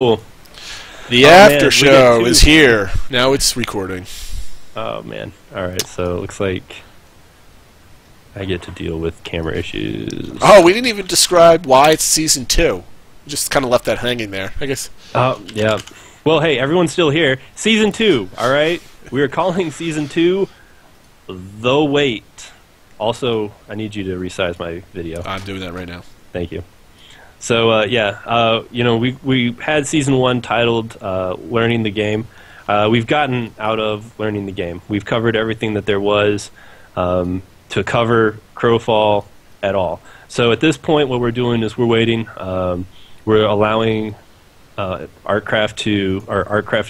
Cool. The after show is here. Now it's recording. Oh, man. Alright, so it looks like I get to deal with camera issues. Oh, we didn't even describe why it's Season 2. We just kind of left that hanging there, I guess. Oh, yeah. Well, hey, everyone's still here. Season 2, alright? We are calling Season 2 The Wait. Also, I need you to resize my video. I'm doing that right now. Thank you. So, we had Season 1 titled Learning the Game. We've gotten out of learning the game. We've covered everything that there was to cover Crowfall at all. So at this point, what we're doing is we're waiting. We're allowing Artcraft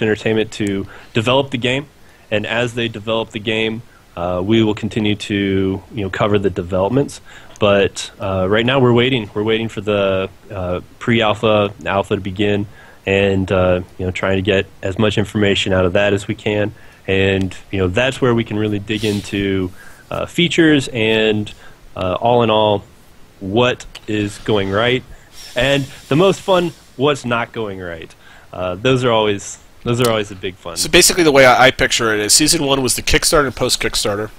Entertainment to develop the game, and as they develop the game, we will continue to cover the developments. But right now we're waiting. We're waiting for the pre-alpha, alpha to begin, and trying to get as much information out of that as we can. And that's where we can really dig into features and all in all, what is going right, and the most fun, what's not going right. Those are always a big fun. So basically, the way I picture it is, Season 1 was the Kickstarter and post-Kickstarter.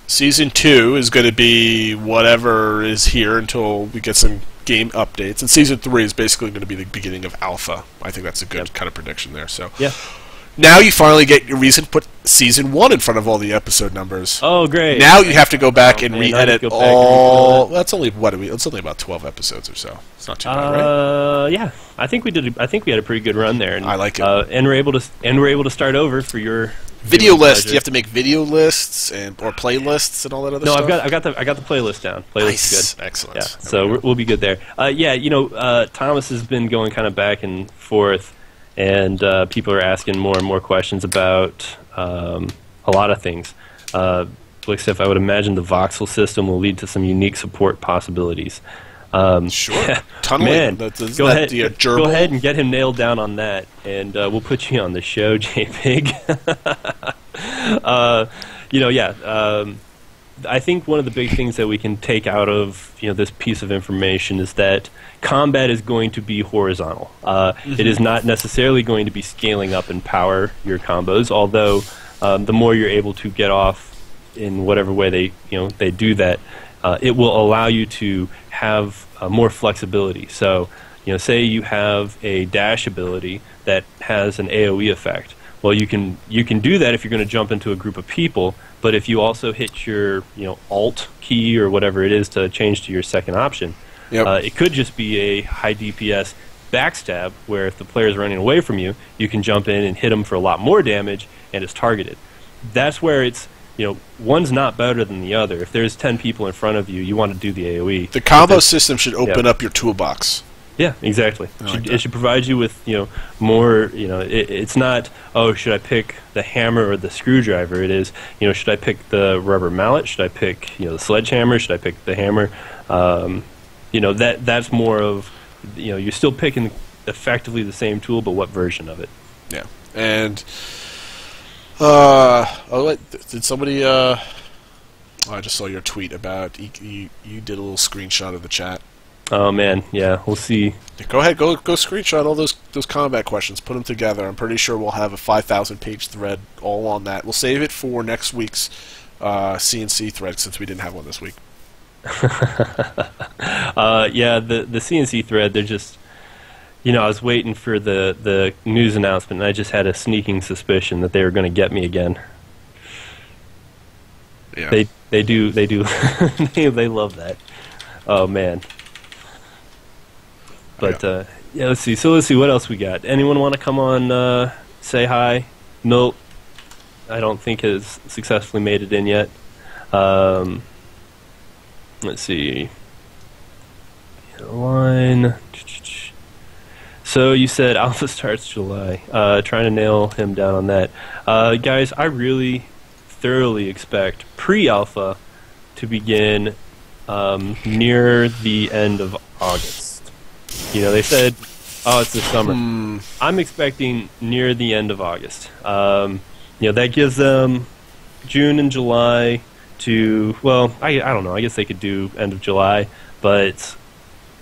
Season 2 is going to be whatever is here until we get some game updates, and Season 3 is basically going to be the beginning of Alpha. I think that's a good kind of prediction there. So yeah. Now you finally get your reason to put Season 1 in front of all the episode numbers. Oh, great! Now you have to go back and re-edit all. That's only It's only about 12 episodes or so. It's not too bad, right? Yeah. I think we had a pretty good run there, and I like it. And we're able to start over for your video list. You have to make video lists or playlists and all that other stuff. No, I got the playlist down. Playlist nice. is good. Excellent. Yeah, so we'll be good there. Thomas has been going kind of back and forth, and people are asking more and more questions about a lot of things. Like I would imagine the voxel system will lead to some unique support possibilities. Sure. Tunneling. Man, go ahead and get him nailed down on that, and we'll put you on the show, JPig. I think one of the big things that we can take out of this piece of information is that combat is going to be horizontal. It is not necessarily going to be scaling up in power your combos, although the more you're able to get off in whatever way they do that, it will allow you to have more flexibility. So, say you have a dash ability that has an AoE effect. Well, you can do that if you're going to jump into a group of people, but if you also hit your Alt key or whatever it is to change to your second option, it could just be a high DPS backstab where if the player is running away from you, you can jump in and hit them for a lot more damage, and it's targeted. That's where it's one's not better than the other. If there's 10 people in front of you, you want to do the AoE. The combo system should open up your toolbox. Yeah, exactly. It should provide you with more. It's not, oh, should I pick the hammer or the screwdriver? It is, should I pick the rubber mallet? Should I pick the sledgehammer? Should I pick the hammer? That's more of you're still picking effectively the same tool, but what version of it? Yeah, and. Did somebody? I just saw your tweet about you did a little screenshot of the chat. Oh man, yeah, we'll see. Go ahead, go screenshot all those combat questions. Put them together. I'm pretty sure we'll have a 5,000-page thread all on that. We'll save it for next week's CNC thread since we didn't have one this week. Yeah, the CNC thread. They're just. I was waiting for the news announcement, and I just had a sneaking suspicion that they were going to get me again. Yeah. They do they love that. Oh man. But let's see. So let's see what else we got. Anyone want to come on? Say hi. Milt, I don't think has successfully made it in yet. Let's see. Line. So you said Alpha starts July. Trying to nail him down on that. Guys, I really thoroughly expect pre-Alpha to begin near the end of August. They said, oh, it's the summer. I'm expecting near the end of August. That gives them June and July to, well, I don't know. I guess they could do end of July. But,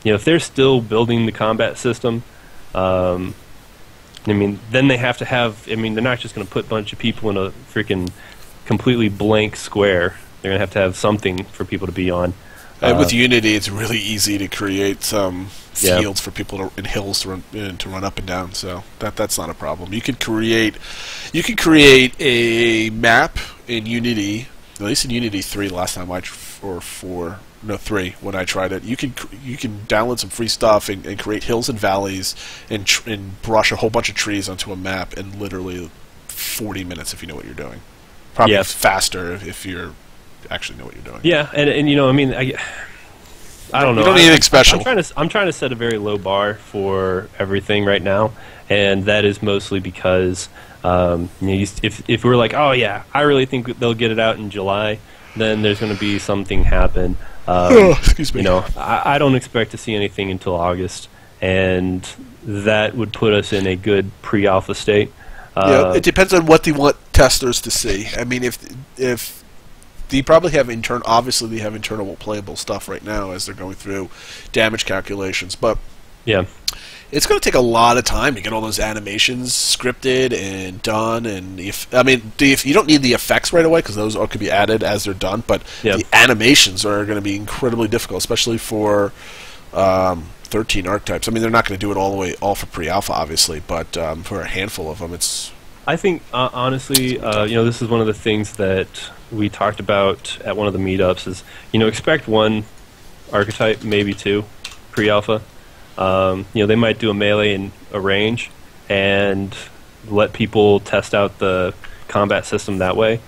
if they're still building the combat system, I mean, then they have to have. I mean, they're not just going to put a bunch of people in a freaking completely blank square. They're going to have something for people to be on. And with Unity, it's really easy to create some fields for people and hills to run up and down. So that's not a problem. You could create a map in Unity. At least in Unity 3 last time or 4. No, 3 when I tried it. You can download some free stuff and create hills and valleys and brush a whole bunch of trees onto a map in literally 40 minutes if you know what you're doing. Probably faster if you actually know what you're doing. Yeah, and you know, I mean, I don't know. You don't need anything special. I'm trying to set a very low bar for everything right now, and that is mostly because you know, if we're like, oh yeah, I really think they'll get it out in July, then there's going to be something happen. Excuse me. You know, I don't expect to see anything until August, and that would put us in a good pre-alpha state. Yeah, it depends on what they want testers to see. I mean, if they probably have obviously they have internal playable stuff right now as they're going through damage calculations, but yeah, it's going to take a lot of time to get all those animations scripted and done. And you don't need the effects right away because those could be added as they're done. But the animations are going to be incredibly difficult, especially for 13 archetypes. I mean, they're not going to do it all for pre-alpha, obviously, but for a handful of them, it's. I think honestly, you know, this is one of the things that we talked about at one of the meetups. Is, you know, expect 1 archetype, maybe 2, pre-alpha. You know, they might do a melee and a range, and let people test out the combat system that way.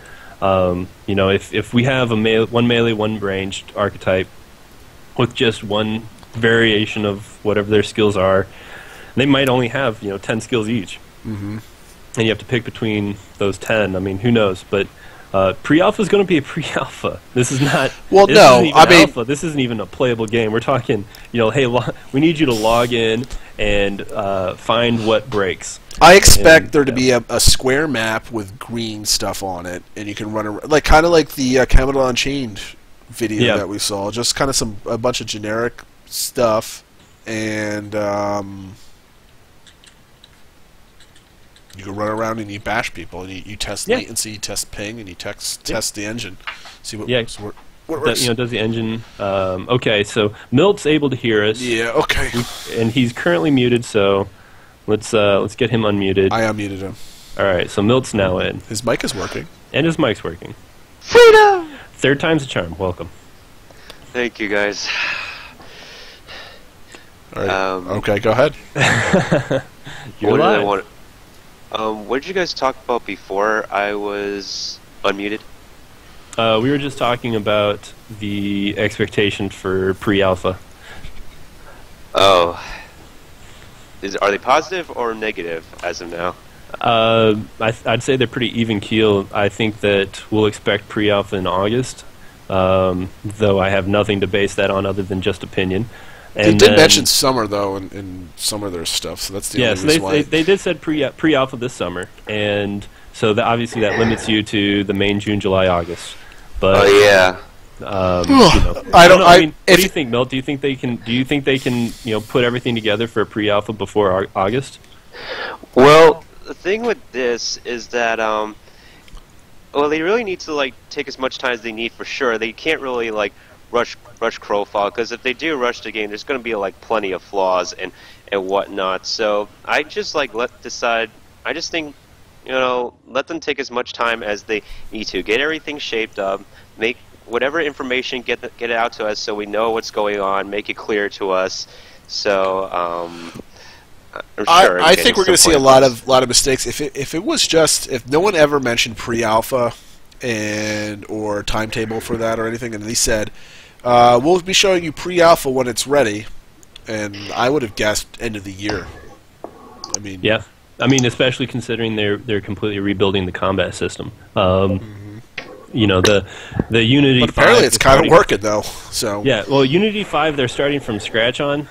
You know, if we have one melee, 1 ranged archetype with just 1 variation of whatever their skills are, they might only have, you know, 10 skills each. Mm-hmm. And you have to pick between those 10. I mean, who knows? But pre-alpha is going to be a pre-alpha. This is not. Well, no, I mean, alpha. This isn't even a playable game. We're talking, you know, hey, we need you to log in and find what breaks. I expect there to be a square map with green stuff on it, and you can run around, like kind of like the Camelot Unchained video that we saw. Just kind of a bunch of generic stuff, and you can run around and you bash people, and you test latency, you test ping, and you test the engine. See what works. You know, does the engine? Okay, so Milt's able to hear us. Yeah. Okay. And he's currently muted, so let's get him unmuted. I unmuted him. All right, so Milt's now in. His mic is working. And his mic's working. Freedom! 3rd time's a charm. Welcome. Thank you, guys. All right. Okay, go ahead. You're live. What did you guys talk about before I was unmuted? We were just talking about the expectation for pre-alpha. Oh. Are they positive or negative as of now? I'd say they're pretty even keel. I think that we'll expect pre-alpha in August, though I have nothing to base that on other than just opinion. And they did mention summer, though, in some of their stuff, so that's the only reason why. They did said pre-alpha this summer, and so obviously that limits you to the May, June, July, August. But, yeah. You know, I don't know. I mean, what do you think, Milt? Do you think they can? You know, put everything together for a pre-alpha before August? Well, the thing with this is that well, they really need to like take as much time as they need for sure. They can't really like rush Crowfall, because if they do rush the game, there's going to be like plenty of flaws and whatnot. So I just like I just think, you know, let them take as much time as they need to get everything shaped up, make whatever information, get it out to us so we know what's going on, make it clear to us. So I'm sure I think we're going to see a lot of mistakes. If it was just, if no one ever mentioned pre-alpha or timetable for that or anything, and they said we'll be showing you pre-alpha when it's ready, and I would have guessed end of the year. I mean, yeah. I mean, especially considering they're completely rebuilding the combat system. You know, the Unity. But apparently, it's kind of working though. So yeah, well, Unity 5 they're starting from scratch on.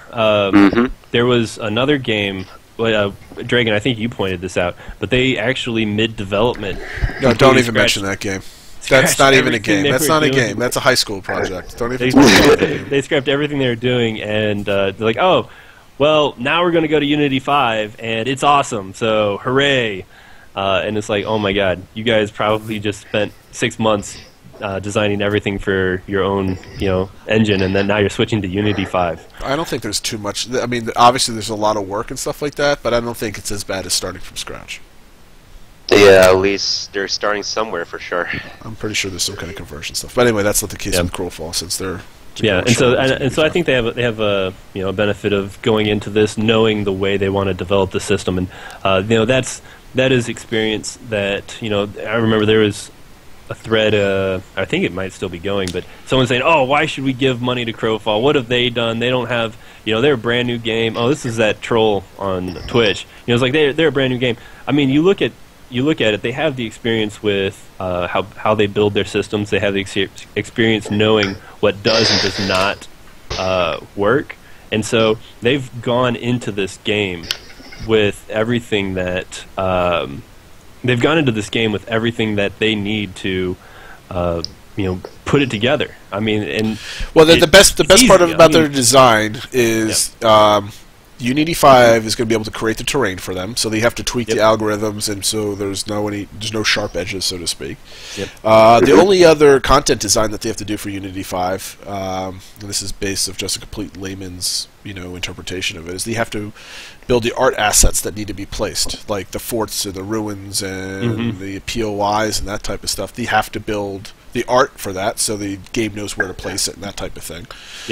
There was another game. Dragon, I think you pointed this out, but they actually mid-development. No, don't even mention that game. That's not even a game. That's not a game. That's a high school project. Don't even. They scrapped everything they were doing, and they're like, "Oh, well, now we're going to go to Unity 5, and it's awesome, so hooray. And it's like, oh my god, you guys probably just spent 6 months designing everything for your own, engine, and then now you're switching to Unity 5. I don't think there's too much. I mean, obviously there's a lot of work and stuff like that, but I don't think it's as bad as starting from scratch. Yeah, at least they're starting somewhere for sure. I'm pretty sure there's some kind of conversion stuff. But anyway, that's not the case with Crowfall, since they're and so I think they have a benefit of going into this knowing the way they want to develop the system, and that is experience that I remember there was a thread, I think it might still be going, but someone saying, oh, why should we give money to Crowfall? What have they done? They don't have, they're a brand new game. Oh, this is that troll on Twitch. It's like they're a brand new game. I mean, you look at it, they have the experience with how they build their systems. They have the experience knowing what does and does not work. And so they've gone into this game with everything that they need to put it together. I mean, and the best part about their design is Unity 5 is going to be able to create the terrain for them, so they have to tweak the algorithms, and so there's no sharp edges, so to speak. The only other content design that they have to do for Unity 5, and this is based of just a complete layman's interpretation of it, is they have to build the art assets that need to be placed, like the forts and the ruins and the POIs and that type of stuff. They have to build the art for that, so the game knows where to place it and that type of thing.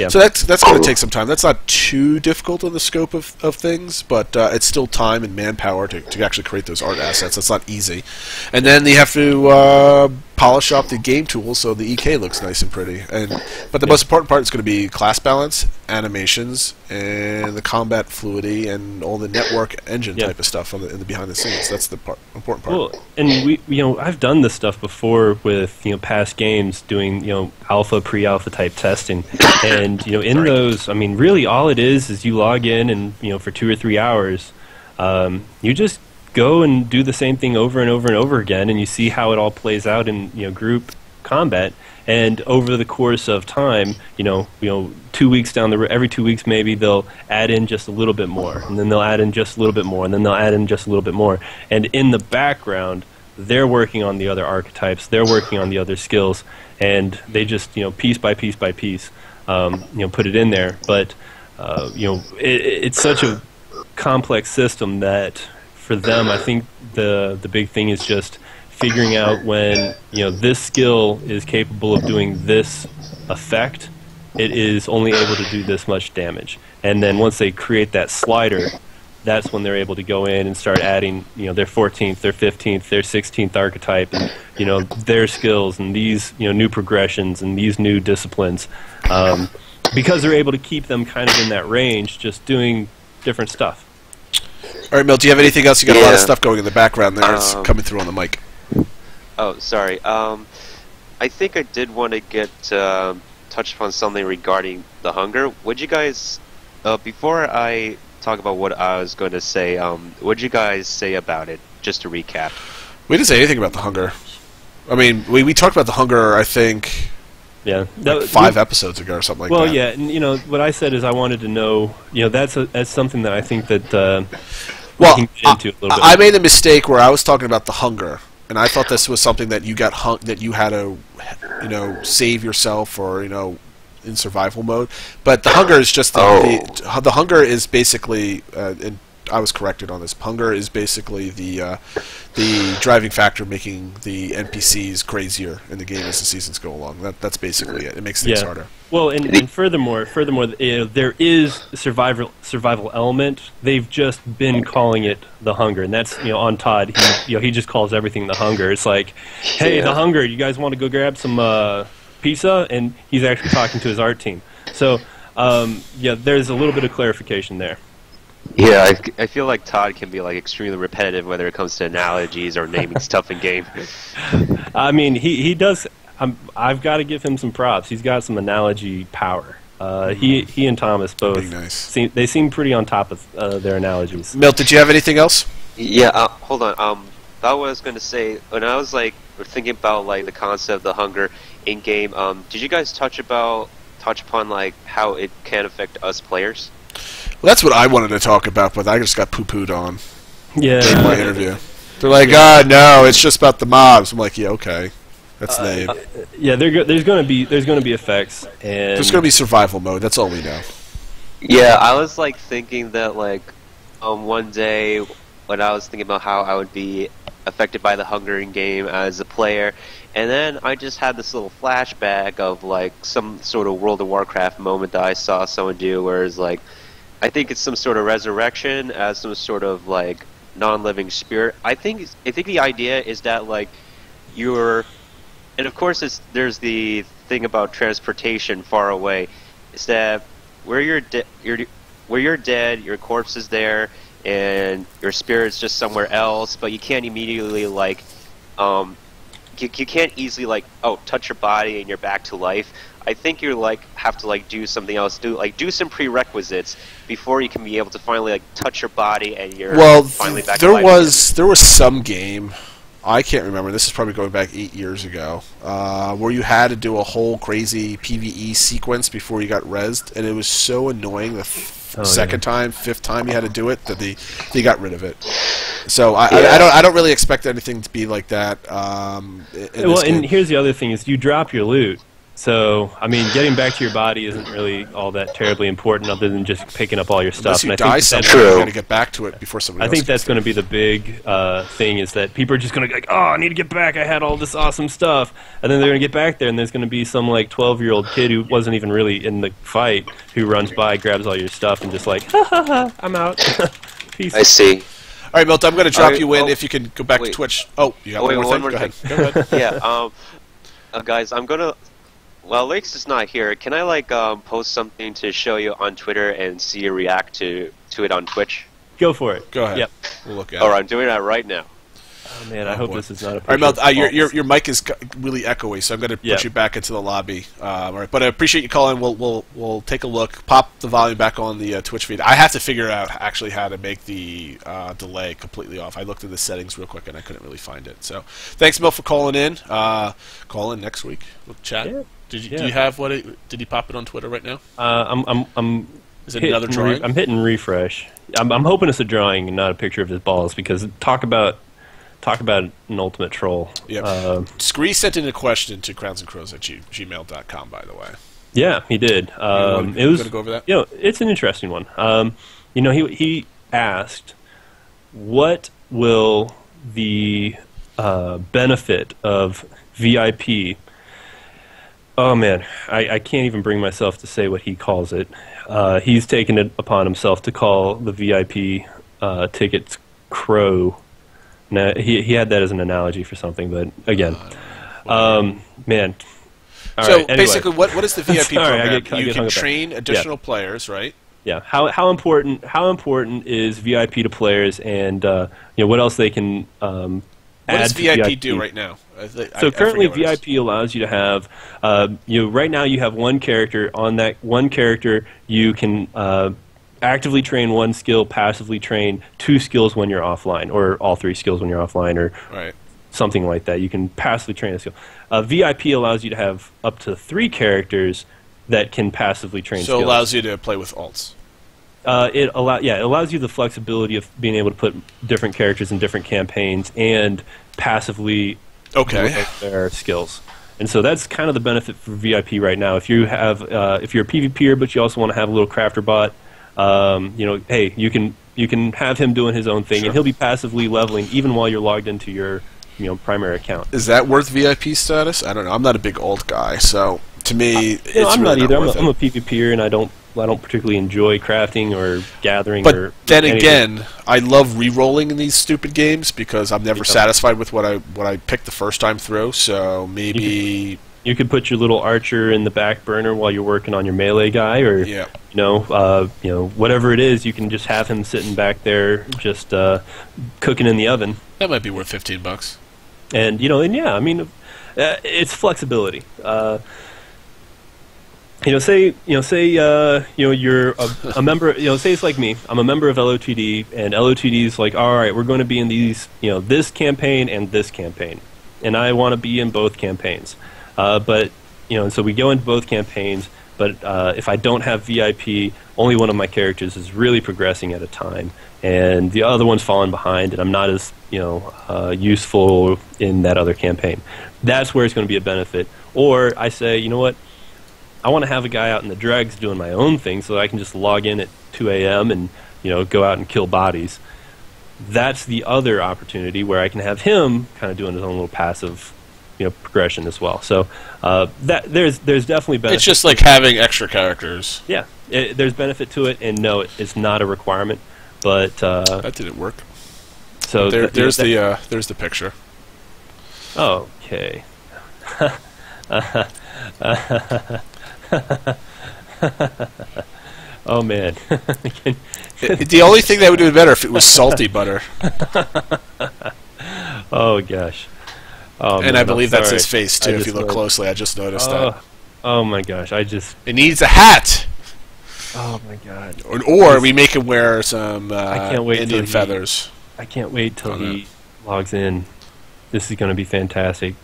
So that's going to take some time. That's not too difficult in the scope of things, but it's still time and manpower to actually create those art assets. That's not easy. And then they have to polish up the game tools so the EK looks nice and pretty. But the most important part is going to be class balance, animations, and the combat fluidity, and all the network engine type of stuff in the behind the scenes. That's the important part. Well, and I've done this stuff before with past games, doing alpha, pre-alpha type testing, and in those, I mean, really all it is you log in and for 2 or 3 hours, you just go and do the same thing over and over and over again, and you see how it all plays out in group combat. And over the course of time, 2 weeks down the road, every 2 weeks maybe they'll add in just a little bit more, and then they'll add in just a little bit more, and then they'll add in just a little bit more. And in the background, they're working on the other archetypes, they're working on the other skills, and they just piece by piece by piece, put it in there. But it's such a complex system that for them, I think the big thing is just figuring out when this skill is capable of doing this effect, it is only able to do this much damage. And then once they create that slider, that's when they're able to go in and start adding their 14th, their 15th, their 16th archetype, and their skills and these new progressions and these new disciplines, because they're able to keep them kind of in that range, just doing different stuff. All right, Milt, do you have anything else? You got a lot of stuff going in the background there. It's coming through on the mic. Oh, sorry. I think I did want to get touch upon something regarding the hunger. Would you guys, before I talk about what I was going to say, what'd you guys say about it, just to recap? We didn't say anything about the hunger. I mean, we talked about the hunger, I think, like 5 episodes ago or something like that. Well, yeah, and what I said is I wanted to know, that's something that I think that we can get into a little bit. I made a mistake where I was talking about the hunger, and I thought this was something that you that you had to, save yourself or, in survival mode. But the hunger is just the hunger is basically, and I was corrected on this. Hunger is basically the driving factor, making the NPCs crazier in the game as the seasons go along. That's basically it. It makes things harder. Well, and furthermore, there is a survival element. They've just been calling it the hunger, and that's on Todd. He just calls everything the hunger. It's like, hey, the hunger. You guys want to go grab some pizza? And he's actually talking to his art team. So there's a little bit of clarification there. Yeah, I feel like Todd can be extremely repetitive whether it comes to analogies or naming stuff in game. I mean, he does. I've got to give him some props. He's got some analogy power. He and Thomas both seem pretty on top of their analogies. Milt, did you have anything else? Yeah, hold on. That was I was going to say, when I was thinking about the concept of the hunger in game. Did you guys touch upon how it can affect us players? Well, that's what I wanted to talk about, but I just got poo-pooed on Yeah. during my interview. They're like, no, it's just about the mobs. I'm like, yeah, okay. That's lame. Yeah, there's going to be effects, and There's going to be survival mode. That's all we know. Yeah, I was like thinking that like one day when I was thinking about how I would be affected by the Hunger game as a player, and then I just had this little flashback of like some sort of World of Warcraft moment that I saw someone do, where it's like, I think it's some sort of resurrection as some sort of like non-living spirit. I think the idea is that like you're, and of course there's the thing about transportation far away, is that where you're dead, your corpse is there, and your spirit's just somewhere else, but you can't immediately like, you can't easily like, touch your body and you're back to life. I think you like have to like do something else, do some prerequisites before you can be able to finally like touch your body and you're finally back to life. There was some game, I can't remember, this is probably going back 8 years ago, where you had to do a whole crazy PvE sequence before you got rezzed, and it was so annoying the second time, fifth time you had to do it, that they got rid of it. So I don't really expect anything to be like that. And here's the other thing: is you drop your loot. So, I mean, getting back to your body isn't really all that terribly important, other than just picking up all your stuff. Unless you and die somewhere, you got to get back to it before somebody else. I think that's going to be the big thing, is that people are just going to be like, I need to get back, I had all this awesome stuff. And then they're going to get back there, and there's going to be some, like, 12-year-old kid who wasn't even really in the fight, who runs by, grabs all your stuff, and just like, I'm out. Peace. I see. All right, Milt, I'm going to drop you in if you can go back to Twitch. Oh, you got one more thing? Go ahead. Yeah, guys, I'm going to... Well, Lake's is not here. Can I like post something to show you on Twitter and see you react to it on Twitch? Go for it. Go ahead. Yep. We'll look at it. All right, I'm doing that right now. Oh man, I hope this is not a. All right, Mel, your mic is really echoey, so I'm going to put you back into the lobby. All right, but I appreciate you calling. We'll take a look. Pop the volume back on the Twitch feed. I have to figure out actually how to make the delay completely off. I looked at the settings real quick and I couldn't really find it. So thanks, Mel, for calling in. Call in next week. We'll chat. Yeah. Do you have did you pop it on Twitter right now? Is it another drawing? I'm hitting refresh. I'm hoping it's a drawing and not a picture of his balls, because talk about an ultimate troll. Yep. Scree sent in a question to crownsandcrows@gmail.com, by the way. Yeah, he did. It was going to go over that? It's an interesting one. He asked, what will the benefit of VIP... Oh man, I can't even bring myself to say what he calls it. He's taken it upon himself to call the VIP tickets crow. Now, he had that as an analogy for something, but again, man. Anyway. Basically, what is the VIP program? You can train additional players, right? Yeah. How important is VIP to players, and what else they can what does VIP do right now? So currently, VIP allows you to have, right now you have one character. On that one character, you can actively train one skill, passively train 2 skills when you're offline, or all 3 skills when you're offline, or something like that. You can passively train a skill. VIP allows you to have up to 3 characters that can passively train skills. So it allows you to play with alts. It allows you the flexibility of being able to put different characters in different campaigns and passively their skills. And so that's kind of the benefit for VIP right now. If you have, if you're a PvPer, but you also want to have a little crafter bot, hey, you can have him doing his own thing, and he'll be passively leveling even while you're logged into your primary account. Is that worth VIP status? I don't know. I'm not a big alt guy, so to me, it's I'm really not either. I'm a PvPer, and I don't particularly enjoy crafting or gathering. But then again, I love re-rolling in these stupid games because I'm never satisfied with what I picked the first time through. So maybe you could put your little archer in the back burner while you're working on your melee guy, or whatever it is. You can just have him sitting back there, just cooking in the oven. That might be worth $15. And it's flexibility. Say you're a member. Say it's like me. I'm a member of LOTD, and LOTD's like, all right, we're going to be in these, this campaign and this campaign, and I want to be in both campaigns. But so we go into both campaigns. But if I don't have VIP, only one of my characters is really progressing at a time, and the other one's falling behind, and I'm not as useful in that other campaign. That's where it's going to be a benefit. Or I say, you know what? I want to have a guy out in the dregs doing my own thing, so that I can just log in at 2 a.m. and go out and kill bodies. That's the other opportunity where I can have him kind of doing his own little passive progression as well. So that there's definitely benefit. It's just like having extra characters. Yeah, there's benefit to it, and no, it's not a requirement. But that didn't work. So there's the picture. Oh, okay. Oh man. The only thing that would do it better if it was salty butter. Oh gosh. Oh, and man, I believe that's sorry. his face too. If you look closely, I just noticed that. Oh my gosh! It needs a hat. Oh my god! Or we make him wear some I can't wait Indian feathers. I can't wait till he logs in. This is going to be fantastic.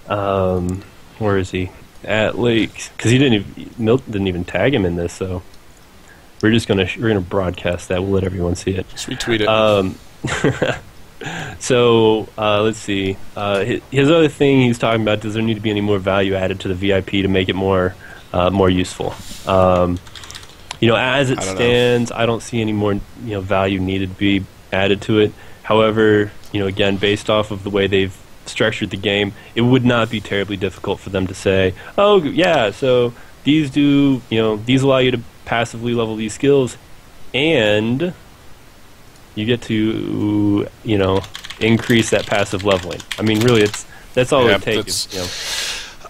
Where is he? At Lakes, because Milt didn't even tag him in this, so we're gonna broadcast that. We'll let everyone see it. Just retweet it. So let's see. His other thing he's talking about: does there need to be any more value added to the VIP to make it more useful? As it stands, I don't see any more value needed to be added to it. However, again, based off of the way they've structured the game, it would not be terribly difficult for them to say, oh yeah, so these these allow you to passively level these skills, and you get to increase that passive leveling. I mean, really, that's all it takes.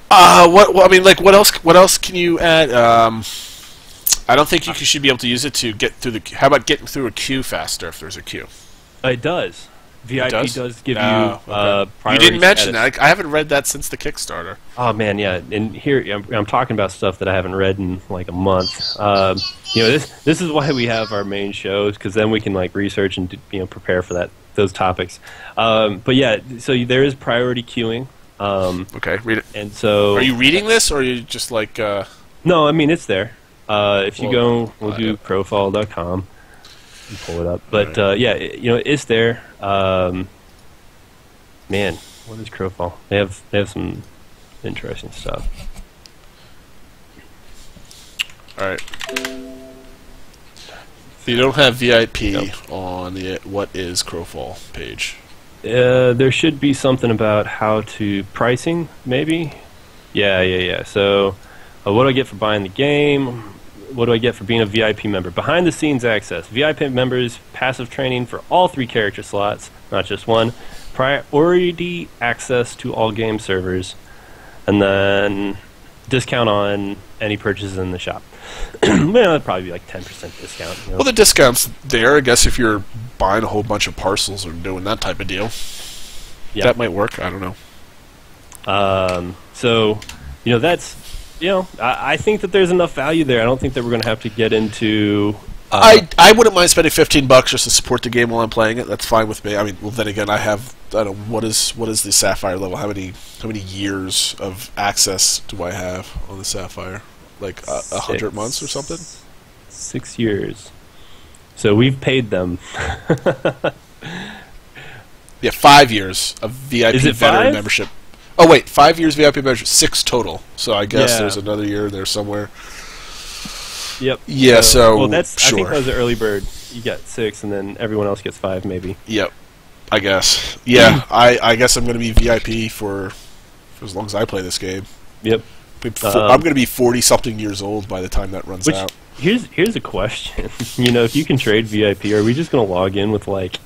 What else can you add? I don't think you should be able to use it to get through the. How about getting through a queue faster if there's a queue? It does. VIP does give you okay. priority. You didn't mention that. I haven't read that since the Kickstarter. Oh man, yeah. And here I'm talking about stuff that I haven't read in like a month. This is why we have our main shows, because then we can research and prepare for those topics. But yeah, so there is priority queuing. Okay, read it. And so, are you reading this, or are you just like? No, I mean it's there. If you we'll do profile.com. Pull it up, but it's there. Man, what is Crowfall? They have some interesting stuff. All right. So you don't have VIP on the What is Crowfall page. There should be something about how to pricing, maybe. Yeah. So, what do I get for buying the game? What do I get for being a VIP member? Behind the scenes access. VIP members, passive training for all 3 character slots, not just one. Priority access to all game servers. And then discount on any purchases in the shop. It'd probably be like 10% discount. Well, the discount's there, I guess, if you're buying a whole bunch of parcels or doing that type of deal. Yeah. That might work. I don't know. So, that's... I think that there's enough value there. I don't think that we're going to have to get into... I wouldn't mind spending $15 just to support the game while I'm playing it. That's fine with me. I mean, well, then again, I don't know, what is the Sapphire level? How many years of access do I have on the Sapphire? Like 100 months or something? 6 years. So we've paid them. Yeah, 5 years of VIP veteran membership. Oh wait, 5 years VIP membership, 6 total. So I guess there's another year there somewhere. Yep. Yeah. So that's sure. I think that was the early bird. You get 6, and then everyone else gets 5, maybe. Yep. I guess. Yeah. I guess I'm going to be VIP for as long as I play this game. Yep. I'm going to be 40-something years old by the time that runs out. Here's a question. If you can trade VIP, are we just going to log in with like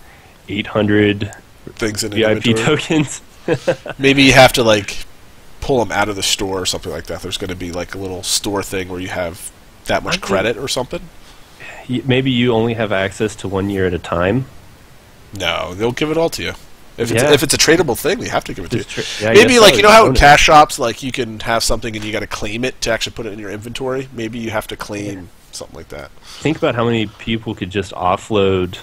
800 things in VIP inventory? Tokens? Maybe you have to pull them out of the store or something like that. There's going to be like a little store thing where you have that much credit or something. Maybe you only have access to 1 year at a time. No, they'll give it all to you. If it's a tradable thing, they have to give it to you. Yeah, maybe how in cash shops you can have something and you got to claim it to actually put it in your inventory. Maybe you have to claim something like that. Think about how many people could just offload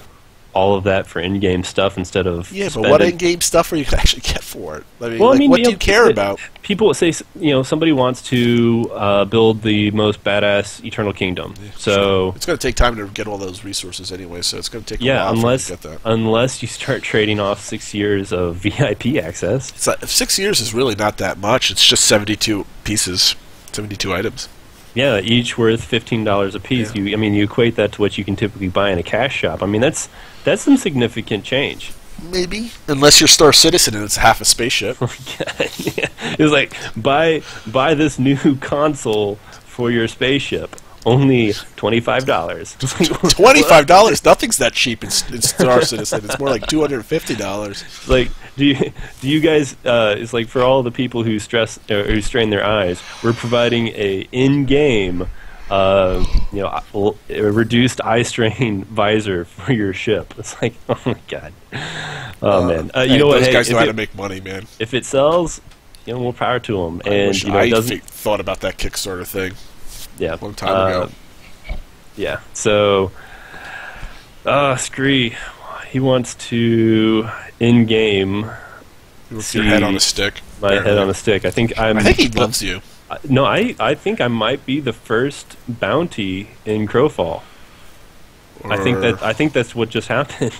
all of that for in-game stuff instead of Yeah, but what in-game stuff are you going to actually get for it? I mean, well, what do you care about? People say, somebody wants to build the most badass Eternal Kingdom. Yeah, so sure. It's going to take time to get all those resources anyway, so it's going to take a while to get that. Unless you start trading off 6 years of VIP access. It's like, 6 years is really not that much. It's just 72 pieces, 72 items. Yeah, each worth $15 a piece. Yeah. You equate that to what you can typically buy in a cash shop. I mean, that's some significant change. Maybe, unless you're Star Citizen and it's half a spaceship. Yeah. It's like buy this new console for your spaceship. Only $25. $25? Nothing's that cheap in Star Citizen. It's more like $250. Like, do you guys? It's like for all the people who who strain their eyes, we're providing a in-game, a reduced eye strain visor for your ship. It's like, oh my god, man. Hey, you know what? Those hey, guys know how to make money, man. If it sells, more power to them. And I thought about that Kickstarter thing. Yeah, a long time ago. Yeah, so Scree, he wants to in-game see your head on a stick. My head on a stick. I think he loves you. No, I think I might be the first bounty in Crowfall. I think that's what just happened.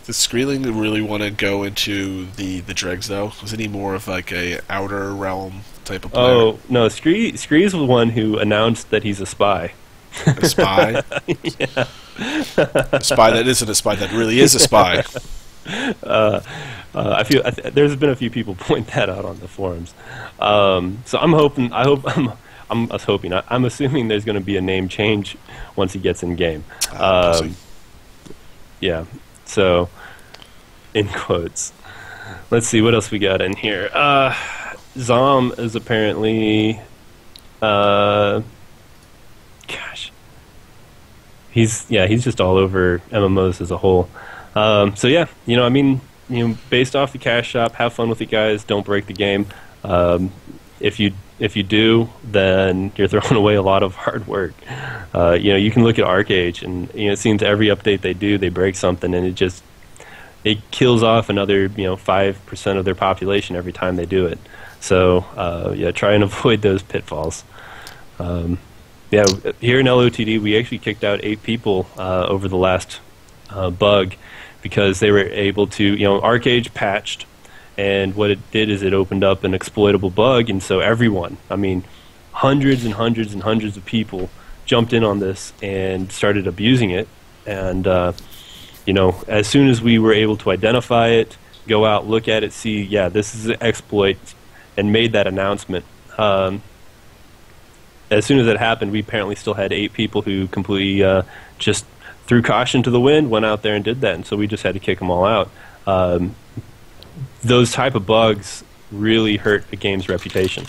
Does Screeling really want to go into the dregs though? Isn't he more of like a outer realm type of player? Oh no, Scree's the one who announced that he's a spy. A spy? Yeah. A spy that isn't a spy that really is a spy. I feel there's been a few people point that out on the forums. So I'm assuming there's going to be a name change once he gets in game. Yeah. So, in quotes. Let's see what else we got in here. Zom is apparently, gosh, he's just all over MMOs as a whole. So yeah, based off the cash shop, have fun with it, guys. Don't break the game. If you do, then you're throwing away a lot of hard work. You can look at ArcAge, and it seems every update they do, they break something, and it kills off another 5% of their population every time they do it. So try and avoid those pitfalls. Here in LOTD, we actually kicked out 8 people over the last bug because they were able to, ArcAge patched. And what it did is it opened up an exploitable bug, and so everyone, hundreds and hundreds and hundreds of people jumped in on this and started abusing it. And, as soon as we were able to identify it, go out, look at it, see, this is an exploit, and made that announcement. As soon as that happened, we apparently still had 8 people who completely just threw caution to the wind, went out there and did that, and so we just had to kick them all out. Those type of bugs really hurt a game's reputation.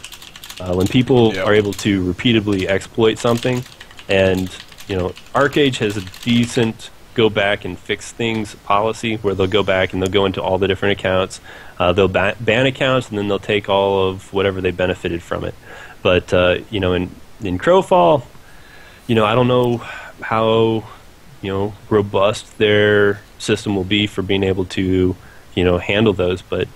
When people are able to repeatedly exploit something, and ArcAge has a decent go back and fix things policy where they'll go back and they'll go into all the different accounts. They'll ban accounts, and then they'll take all of whatever they benefited from it. But in Crowfall, I don't know how robust their system will be for being able to handle those, but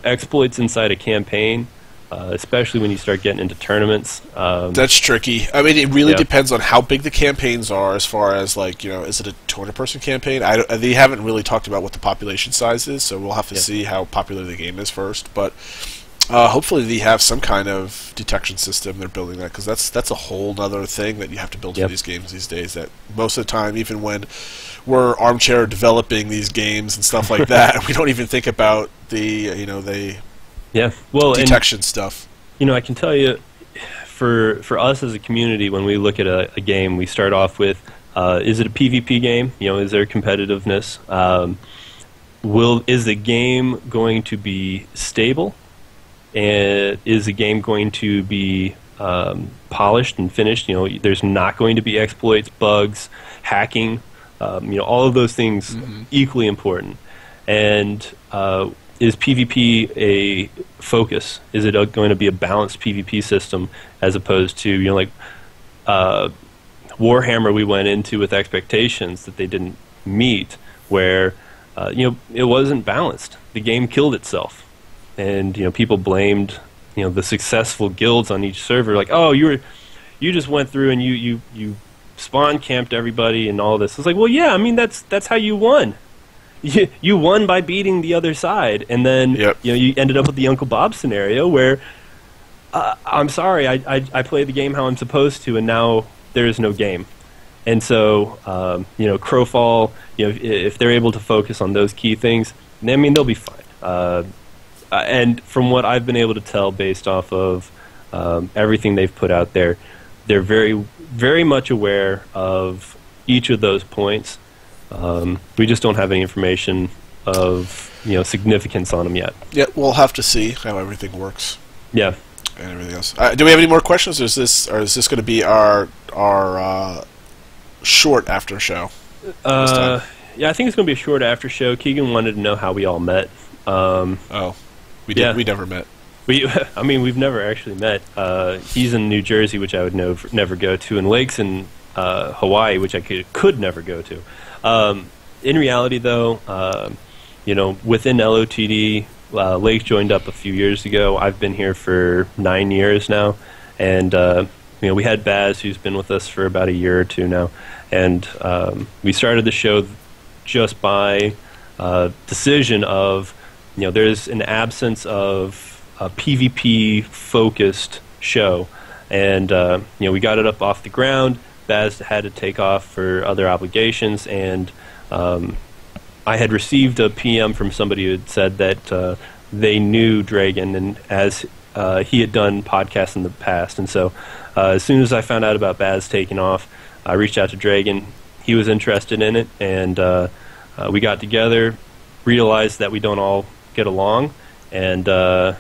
exploits inside a campaign, especially when you start getting into tournaments, that's tricky. It really depends on how big the campaigns are, as far as is it a 200-person campaign? They haven't really talked about what the population size is, so we'll have to see how popular the game is first. But hopefully they have some kind of detection system. They're building that, because that's a whole other thing that you have to build for these games these days. That most of the time, even when we're armchair developing these games and stuff like that, we don't even think about the detection stuff. I can tell you, for us as a community, when we look at a game, we start off with, is it a PvP game? Is there competitiveness? Is the game going to be stable? And is the game going to be polished and finished? There's not going to be exploits, bugs, hacking. All of those things equally important. And is PvP a focus? Is it going to be a balanced PvP system as opposed to Warhammer? We went into with expectations that they didn't meet, where it wasn't balanced. The game killed itself, and people blamed the successful guilds on each server, like, oh, you just went through and you spawn camped everybody and all this. It's like, well, yeah, I mean that's how you won. You won by beating the other side, and then you ended up with the Uncle Bob scenario where I'm sorry, I play the game how I'm supposed to, and now there is no game. And so Crowfall, if they're able to focus on those key things, I mean they'll be fine. And from what I've been able to tell, based off of everything they've put out there, they're very, very much aware of each of those points. We just don't have any information of significance on them yet. Yeah, we'll have to see how everything works. Yeah, and everything else. Do we have any more questions, or is this going to be our short after show? Yeah, I think it's going to be a short after show. Keegan wanted to know how we all met. We never met. We've never actually met. He's in New Jersey, which I would never go to, and Lake's in Hawaii, which I could never go to. In reality, though, within LOTD, Lake joined up a few years ago. I've been here for 9 years now, and we had Baz, who's been with us for about a year or two now, and we started the show just by decision of there's an absence of a PvP-focused show, and we got it up off the ground. Baz had to take off for other obligations, and I had received a PM from somebody who had said that they knew Dragon, and as he had done podcasts in the past, and so as soon as I found out about Baz taking off, I reached out to Dragon. He was interested in it, and we got together, realized that we don't all get along, and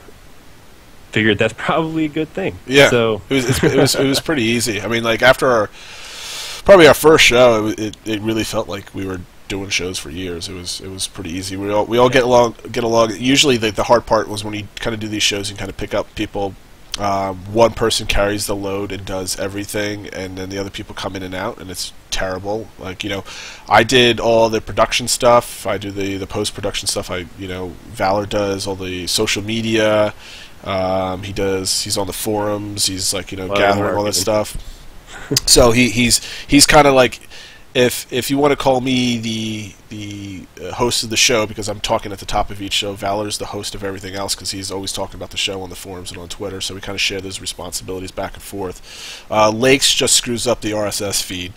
figured that's probably a good thing. Yeah, so it was pretty easy. I mean, like after probably our first show, it really felt like we were doing shows for years. It was pretty easy. We all get along. Usually, the hard part was when you kind of do these shows and kind of pick up people. One person carries the load and does everything, and then the other people come in and out, and it's terrible. Like I did all the production stuff. I do the post-production stuff. Valor does all the social media. He's on the forums. He's gathering all that stuff. So he's kind of like, if you want to call me the host of the show, because I'm talking at the top of each show, Valor's the host of everything else because he's always talking about the show on the forums and on Twitter. So we kind of share those responsibilities back and forth. Lakes just screws up the RSS feed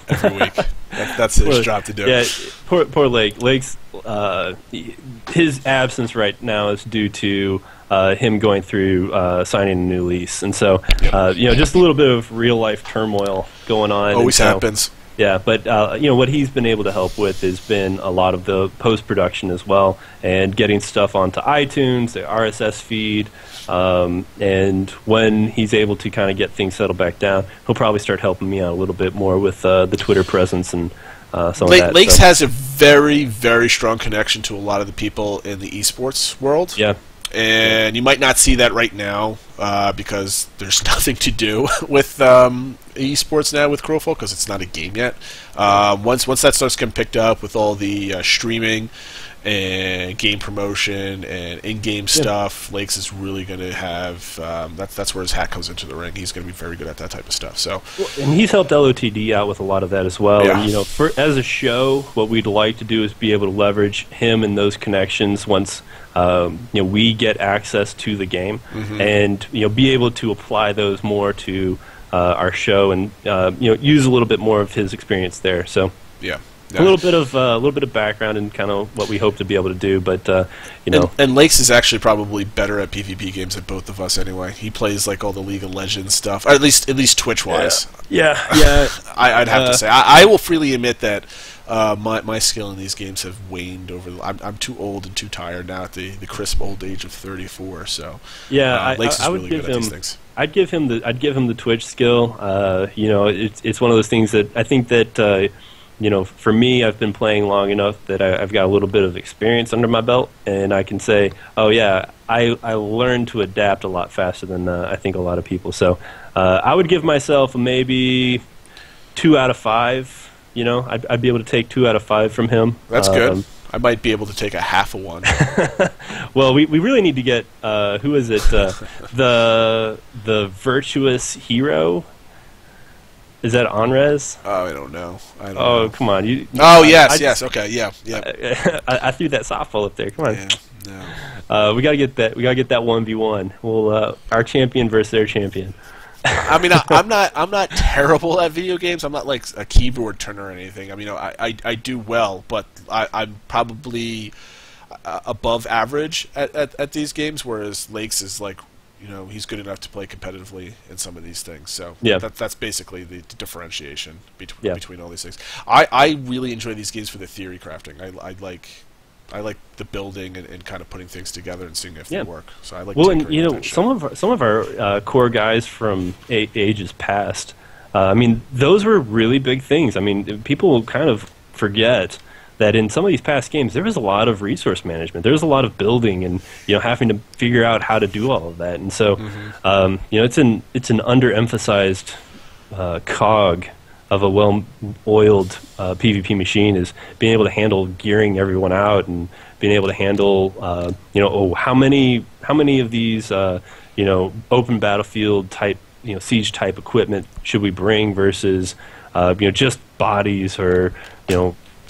every week. That's his job to do. Yeah, poor Lake. Lake's his absence right now is due to him going through signing a new lease, and so just a little bit of real life turmoil going on. Always happens. Yeah, but what he's been able to help with has been a lot of the post production as well, and getting stuff onto iTunes, the RSS feed, and when he's able to kind of get things settled back down, he'll probably start helping me out a little bit more with the Twitter presence and some of that. Lakes has a very, very strong connection to a lot of the people in the esports world. Yeah. And you might not see that right now because there's nothing to do with esports now with Crowfall because it's not a game yet. Once that starts getting picked up with all the streaming and game promotion and in-game stuff, Lakes is really going to have that's where his hat comes into the ring. He's going to be very good at that type of stuff. So, and he's helped LOTD out with a lot of that as well. Yeah. And, as a show, what we'd like to do is be able to leverage him and those connections once we get access to the game, and be able to apply those more to our show, and use a little bit more of his experience there. So yeah. A little bit of background and kind of what we hope to be able to do, but And Lakes is actually probably better at PvP games than both of us anyway. He plays like all the League of Legends stuff, or at least Twitch wise. Yeah. I'd have to say I will freely admit that my skill in these games have waned over. I'm too old and too tired now at the crisp old age of 34. So Lakes is really good at these things. I'd give him the Twitch skill. It's one of those things that I think that. For me, I've been playing long enough that I've got a little bit of experience under my belt, and I can say, oh yeah, I learned to adapt a lot faster than I think a lot of people. So I would give myself maybe 2 out of 5. You know, I'd be able to take 2 out of 5 from him. That's good. I might be able to take a half of 1. Well, we really need to get who is it? The virtuous hero. Is that Onrez? Oh, I don't know. Oh, come on! Yes. Okay, yeah. I threw that softball up there. Come on. Yeah, no. We gotta get that. We gotta get that 1v1. We'll our champion versus their champion. I mean, I'm not terrible at video games. I'm not like a keyboard turner or anything. I mean, I do well, but I'm probably above average at these games. Whereas Lakes is like, he's good enough to play competitively in some of these things. So that's basically the differentiation between all these things. I really enjoy these games for the theory crafting. I like the building and kind of putting things together and seeing if they work. So I like. Well, and some of our core guys from ages past. I mean, those were really big things. I mean, people kind of forget that in some of these past games there was a lot of resource management. There was a lot of building and having to figure out how to do all of that. And so it's an underemphasized cog of a well-oiled PvP machine is being able to handle gearing everyone out and being able to handle, how many of these, open battlefield type, siege type equipment should we bring versus, just bodies or,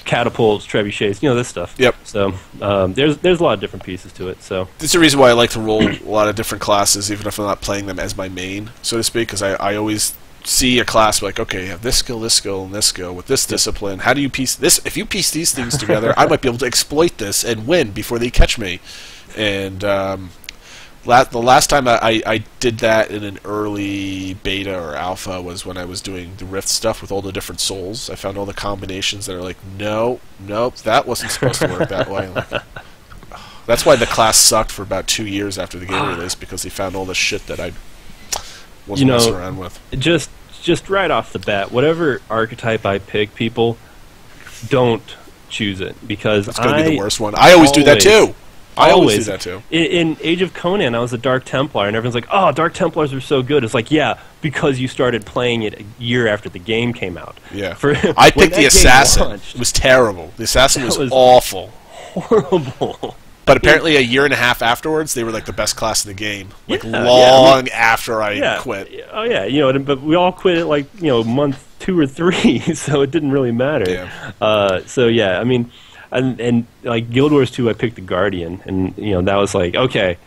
catapults, trebuchets, this stuff. Yep. So there's a lot of different pieces to it. So this is the reason why I like to roll a lot of different classes, even if I'm not playing them as my main, so to speak, because I always see a class like, okay, you have this skill, and this skill with this discipline. How do you piece this? If you piece these things together, I might be able to exploit this and win before they catch me. And the last time I did that in an early beta or alpha was when I was doing the Rift stuff with all the different souls. I found all the combinations that are like, nope, that wasn't supposed to work that way. Like, that's why the class sucked for about 2 years after the game release, because they found all the shit that I wasn't messing around with. Just right off the bat, whatever archetype I pick, people don't choose it, because it's going to be the worst one. I always do that too. I always do that too. In Age of Conan, I was a Dark Templar, and everyone's like, "Oh, Dark Templars are so good." It's like, yeah, because you started playing it a year after the game came out. Yeah, I picked the Assassin. It was terrible. The Assassin was awful, horrible. But apparently, a year and a half afterwards, they were like the best class in the game. Like long after I quit. Oh yeah, but we all quit at month 2 or 3, so it didn't really matter. Yeah. So yeah, I mean, and like Guild Wars 2, I picked the Guardian, and that was like, okay.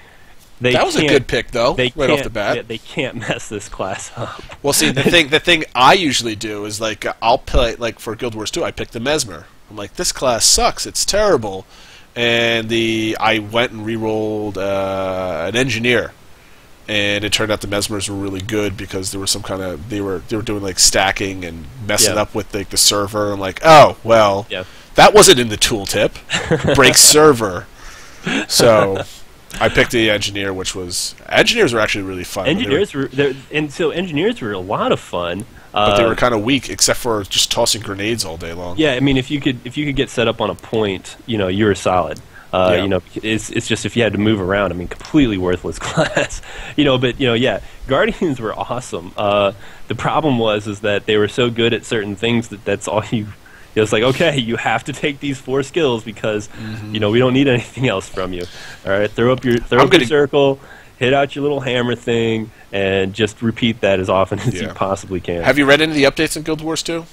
That was a good pick, though, right off the bat. Yeah, they can't mess this class up. Well, see, the thing I usually do is like I'll play for Guild Wars 2. I pick the Mesmer. I'm like, this class sucks. It's terrible. And I went and re-rolled an engineer, and it turned out the Mesmers were really good because there was some kind of they were doing like stacking and messing up with the server. I'm like, oh well, that wasn't in the tooltip. Break server. So I picked the engineer, engineers were actually really fun. Engineers were a lot of fun. But they were kind of weak, except for just tossing grenades all day long. Yeah, I mean, if you could get set up on a point, you were solid. It's just if you had to move around, I mean, completely worthless class. But Guardians were awesome. The problem is that they were so good at certain things that's all you. It's like, okay, you have to take these 4 skills because we don't need anything else from you. All right, throw up your circle, hit out your little hammer thing, and just repeat that as often as you possibly can. Have you read any of the updates in Guild Wars 2?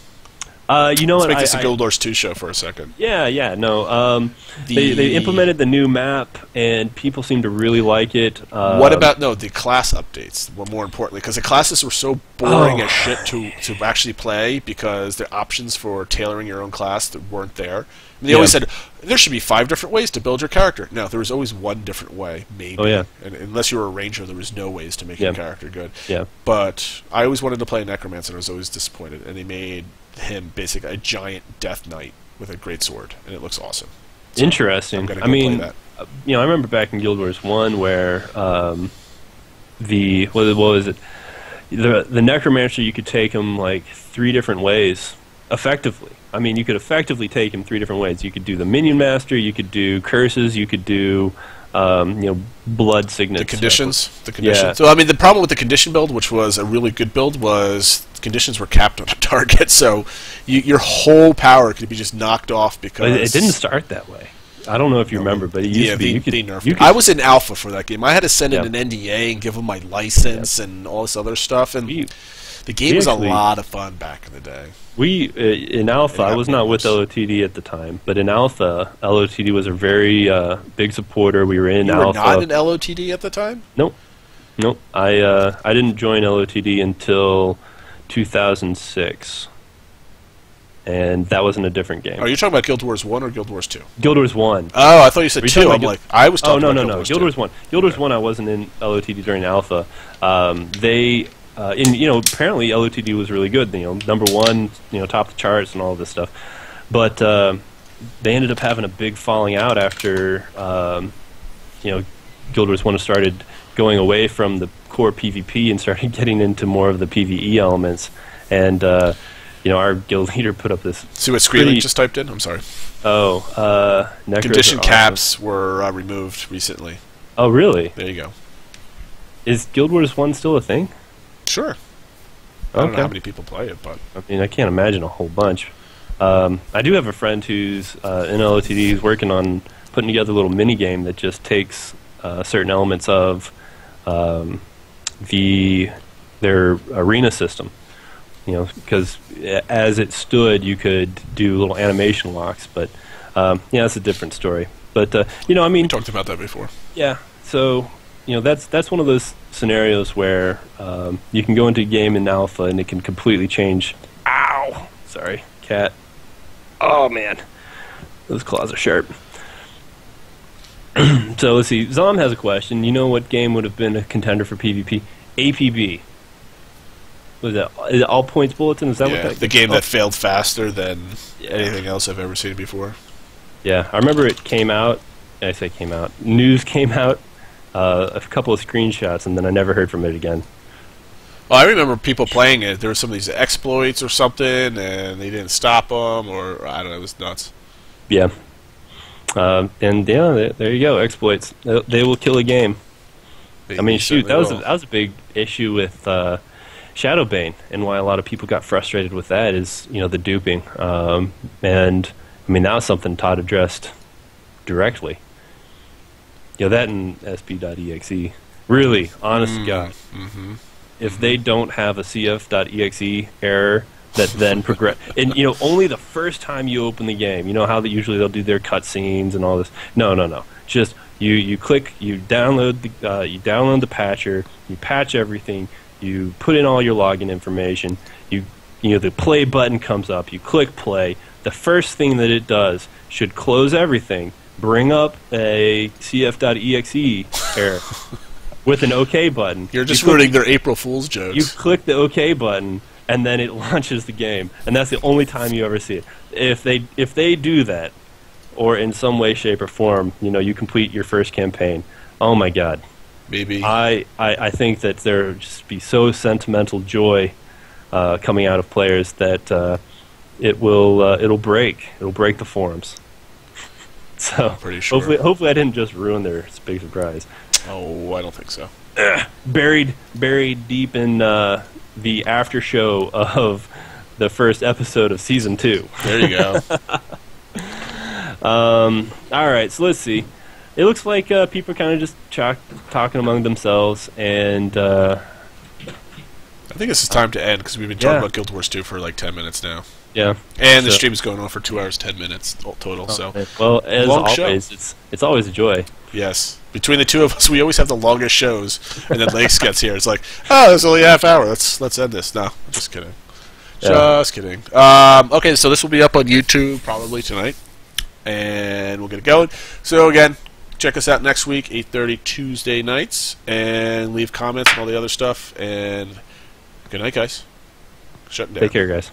Let's make this a Guild Wars 2 show for a second. No. They implemented the new map, and people seem to really like it. What about the class updates? Well, more importantly, because the classes were so boring as shit to actually play because the options for tailoring your own class that weren't there. They always said there should be 5 different ways to build your character. No, there was always one different way, maybe. Oh yeah. And unless you were a ranger, there was no ways to make your character good. Yeah. But I always wanted to play Necromancer, and I was always disappointed. And they made him basically a giant death knight with a great sword, and it looks awesome. So interesting. I'm gonna play that. I remember back in Guild Wars 1 where what was it? The Necromancer, you could take him like 3 different ways effectively. I mean, you could effectively take him 3 different ways. You could do the Minion Master, you could do curses, you could do blood signets. The conditions. Yeah. So I mean, the problem with the condition build, which was a really good build, was conditions were capped on a target, so your whole power could be just knocked off because It didn't start that way. I don't know if you remember, but it used to be. They nerfed it. I was in alpha for that game. I had to send in an NDA and give them my license and all this other stuff, and the game was a lot of fun back in the day. In alpha, I was not with LOTD at the time, but in alpha, LOTD was a very big supporter. We were in you alpha. You were not in LOTD at the time? Nope. I didn't join LOTD until 2006. And that was in a different game. Are you talking about Guild Wars 1 or Guild Wars 2? Guild Wars 1. Oh, I thought you said 2. I'm like, I was talking about Guild Wars 2. Guild Wars 1. Guild Wars 1, I wasn't in LOTD during alpha. Apparently LOTD was really good. Number 1, top of the charts and all this stuff. But they ended up having a big falling out after, Guild Wars 1 started going away from the core PvP and started getting into more of the PvE elements. And our guild leader put up this. See what Screaming just typed in? I'm sorry. Oh, condition caps were removed recently. Oh, really? There you go. Is Guild Wars 1 still a thing? Sure. I don't know how many people play it, but I mean, I can't imagine a whole bunch. I do have a friend who's in LOTD. He's working on putting together a little mini game that just takes certain elements of their arena system. Because as it stood, you could do little animation locks, but that's a different story. But we talked about that before. Yeah, so that's one of those scenarios where you can go into a game in alpha and it can completely change. Ow! Sorry, cat. Oh man, those claws are sharp. So let's see. Zom has a question. You know what game would have been a contender for PvP? APB. Was that All Points Bulletin? Is that what that? The game that failed faster than anything else I've ever seen before. Yeah, I remember it came out. I say came out. News came out. A couple of screenshots, and then I never heard from it again. Well, I remember people playing it. There were some of these exploits or something, and they didn't stop them, or I don't know. It was nuts. Yeah. There you go. Exploits. They will kill a game. I mean, shoot, that was a big issue with Shadowbane, and why a lot of people got frustrated with that is the duping. And I mean, that was something Todd addressed directly. That and sp.exe. Really, honest to God. Mm-hmm. If they don't have a cf.exe error that then progress, and only the first time you open the game, how usually they'll do their cutscenes and all this. No. Just you click, you download the patcher, you patch everything, you put in all your login information, the play button comes up, you click play. The first thing that it does should close everything, bring up a cf.exe error with an OK button. You're just ruining their April Fool's jokes. You click the OK button, and then it launches the game, and that's the only time you ever see it. If they do that, or in some way, shape, or form, you complete your first campaign. Oh my God! Maybe I think that there would just be so sentimental joy coming out of players that it'll break the forums. So pretty sure. Hopefully I didn't just ruin their big surprise. Oh, I don't think so. Buried deep in the after show of the first episode of season 2. There you go. All right, so let's see. It looks like people are kind of just talking among themselves, and I think this is time to end because we've been talking about Guild Wars 2 for like 10 minutes now. Yeah, and the stream is going on for 2 hours 10 minutes total. Well, as always, it's always a joy. Yes, between the two of us, we always have the longest shows, and then Lakes gets here. It's like, oh, it's only a half hour. Let's end this. No, just kidding. Just kidding. Okay, so this will be up on YouTube probably tonight, and we'll get it going. So again, check us out next week, 8:30 Tuesday nights, and leave comments and all the other stuff. And good night, guys. Shutting down. Take care, guys.